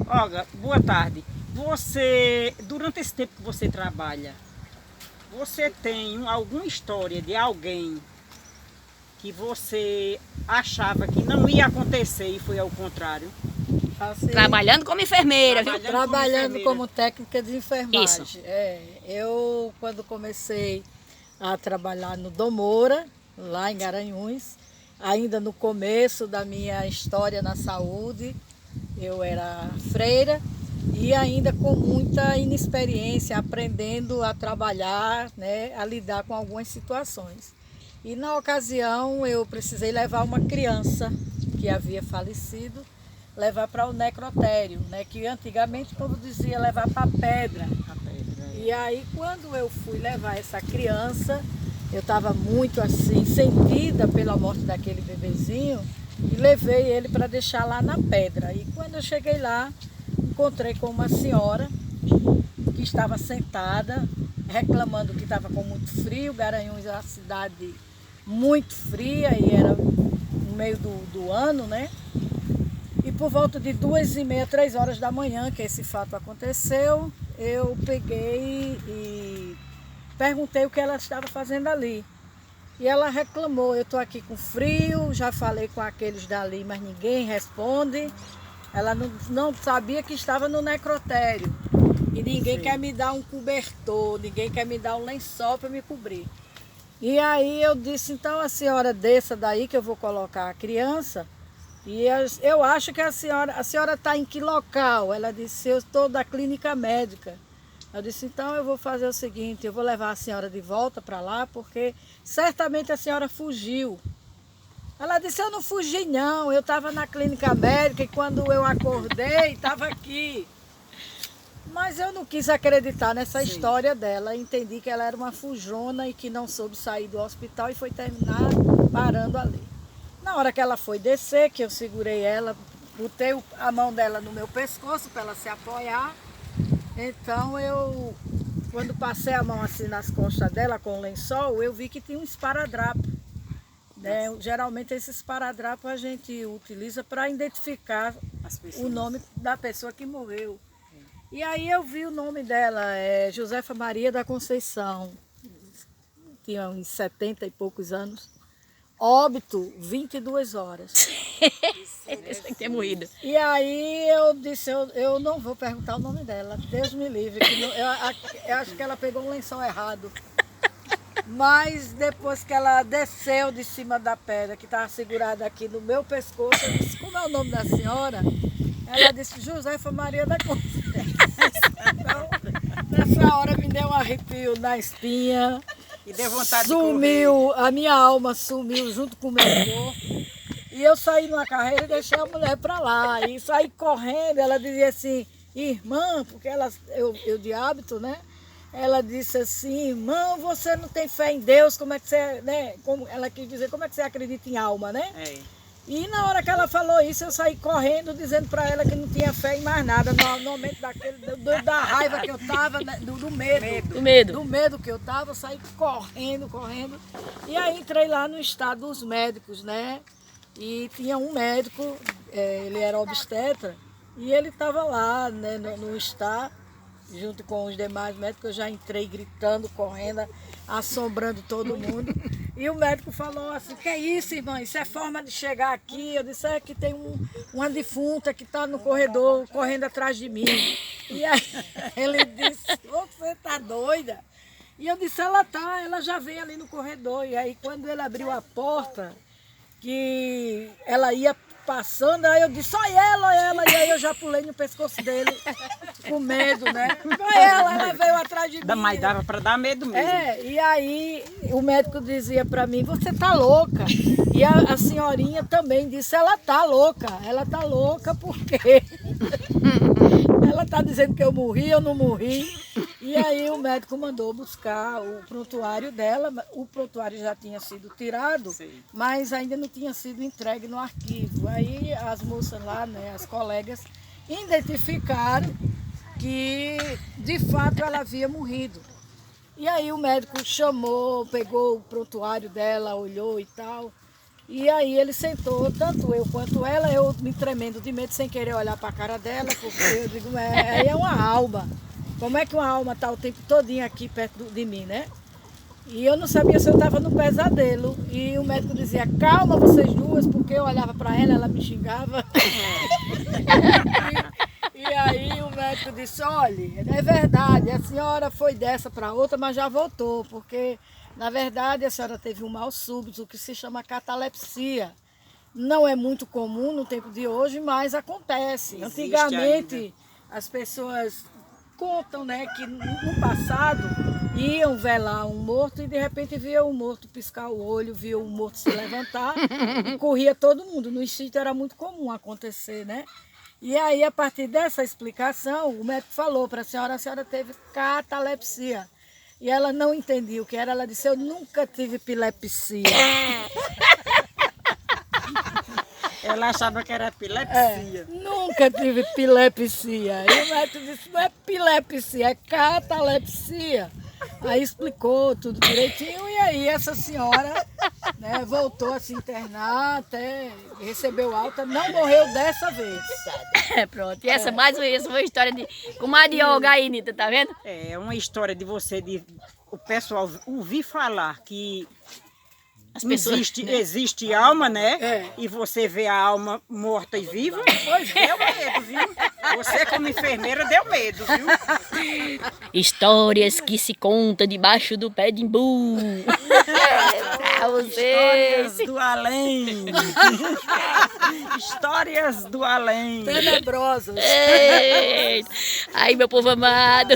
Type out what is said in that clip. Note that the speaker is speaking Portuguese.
Olga, boa tarde. Você, durante esse tempo que você trabalha, você tem alguma história de alguém que você achava que não ia acontecer e foi ao contrário? Assim, Trabalhando como enfermeira, viu? trabalhando como técnica de enfermagem. Isso. Eu, quando comecei a trabalhar no Domora, lá em Garanhuns, ainda no começo da minha história na saúde, eu era freira e ainda com muita inexperiência, aprendendo a trabalhar, né, a lidar com algumas situações. E na ocasião eu precisei levar uma criança que havia falecido, levar para o necrotério, né, que antigamente o povo dizia levar para a pedra. E aí quando eu fui levar essa criança, eu estava muito assim, sentida pela morte daquele bebezinho, e levei ele para deixar lá na pedra. E quando eu cheguei lá, encontrei com uma senhora que estava sentada, reclamando que estava com muito frio. Garanhuns é uma cidade muito fria e era no meio do ano, né? E por volta de 2h30, 3 horas da manhã que esse fato aconteceu, eu peguei e perguntei o que ela estava fazendo ali. E ela reclamou, eu estou aqui com frio, já falei com aqueles dali, mas ninguém responde. Ela não sabia que estava no necrotério. E ninguém quer me dar um cobertor, ninguém quer me dar um lençol para me cobrir. E aí eu disse, então a senhora desça daí que eu vou colocar a criança. E eu acho que a senhora está em que local? Ela disse, eu estou da clínica médica. Eu disse, então eu vou fazer o seguinte, eu vou levar a senhora de volta para lá, porque certamente a senhora fugiu. Ela disse, eu não fugi não, eu estava na clínica médica e quando eu acordei, estava aqui. Mas eu não quis acreditar nessa história dela, entendi que ela era uma fujona e que não soube sair do hospital e foi terminar parando ali. Na hora que ela foi descer, que eu segurei ela, botei a mão dela no meu pescoço para ela se apoiar. Então eu, quando passei a mão assim nas costas dela com o lençol, eu vi que tinha um esparadrapo. Né? Geralmente esses esparadrapos a gente utiliza para identificar o nome da pessoa que morreu. E aí eu vi o nome dela, Josefa Maria da Conceição, tinha uns 70 e poucos anos. Óbito, 22 horas. Tem que ter morrido. E aí eu disse, eu não vou perguntar o nome dela, Deus me livre, que eu acho que ela pegou um lençol errado. Mas depois que ela desceu de cima da pedra, que estava segurada aqui no meu pescoço, eu disse, como é o nome da senhora? Ela disse, Josefa Maria da Conceição. Então, nessa hora me deu um arrepio na espinha. E deu vontade Sumiu, a minha alma sumiu junto com o meu corpo. E eu saí numa carreira e deixei a mulher para lá. E saí correndo, ela dizia assim, irmã, porque eu de hábito, né? Ela disse assim, irmã, você não tem fé em Deus, como é que você, né? Como ela quis dizer, como é que você acredita em alma, né? E na hora que ela falou isso, eu saí correndo, dizendo para ela que não tinha fé em mais nada. No momento da raiva que eu estava, né? do medo. Do medo que eu estava, eu saí correndo. E aí entrei lá no estado dos médicos, né? E tinha um médico, ele era obstetra, e ele estava lá, né, no estado, junto com os demais médicos. Eu já entrei gritando, correndo, assombrando todo mundo. E o médico falou assim, que é isso, irmã? Isso é forma de chegar aqui? Eu disse, que tem uma defunta que está no corredor, correndo atrás de mim. E aí ele disse, você está doida? E eu disse, ela já veio ali no corredor. E aí quando ele abriu a porta, que ela ia passando, aí eu disse, olha ela, e aí eu já pulei no pescoço dele, com medo, né? Olha ela veio atrás de mim. Mas dava para dar medo mesmo. E aí o médico dizia para mim, você tá louca. E a senhorinha também disse, ela tá louca porque ela tá dizendo que eu morri, eu não morri. E aí o médico mandou buscar o prontuário dela, o prontuário já tinha sido tirado, mas ainda não tinha sido entregue no arquivo. Aí as moças lá, né, as colegas, identificaram que de fato ela havia morrido. E aí o médico chamou, pegou o prontuário dela, olhou e tal. E aí ele sentou, tanto eu quanto ela, eu me tremendo de medo, sem querer olhar para a cara dela, porque eu digo, aí é uma alma. Como é que uma alma está o tempo todinho aqui perto de mim, né? E eu não sabia se eu estava no pesadelo. E o médico dizia, calma vocês duas, porque eu olhava para ela me xingava. E aí o médico disse, olha, é verdade, a senhora foi dessa para outra, mas já voltou, porque na verdade a senhora teve um mal súbito, o que se chama catalepsia. Não é muito comum no tempo de hoje, mas acontece. Existe Antigamente ainda. as pessoas contam, né, que no passado iam velar um morto e de repente via o morto piscar o olho, via o morto se levantar e corria todo mundo. No sítio era muito comum acontecer, né? E aí, a partir dessa explicação, o médico falou para a senhora teve catalepsia. E ela não entendia o que era, ela disse, eu nunca tive epilepsia. Ela achava que era epilepsia. Nunca tive epilepsia. E o médico disse, não é epilepsia, é catalepsia. Aí explicou tudo direitinho e aí essa senhora, né, voltou a se internar, até recebeu alta, não morreu dessa vez. Pronto. E essa mais essa foi a história de comadre Olga aí, Nita, tá vendo? É uma história de você, o pessoal ouvir falar que As pessoas... existe alma, né? É. E você vê a alma morta e viva, pois deu medo, viu? Você como enfermeira deu medo, viu? Histórias que se contam debaixo do pé de imbu. Pra vocês. Histórias do além. Histórias do além. Tenebrosas. Ei, aí, meu povo amado.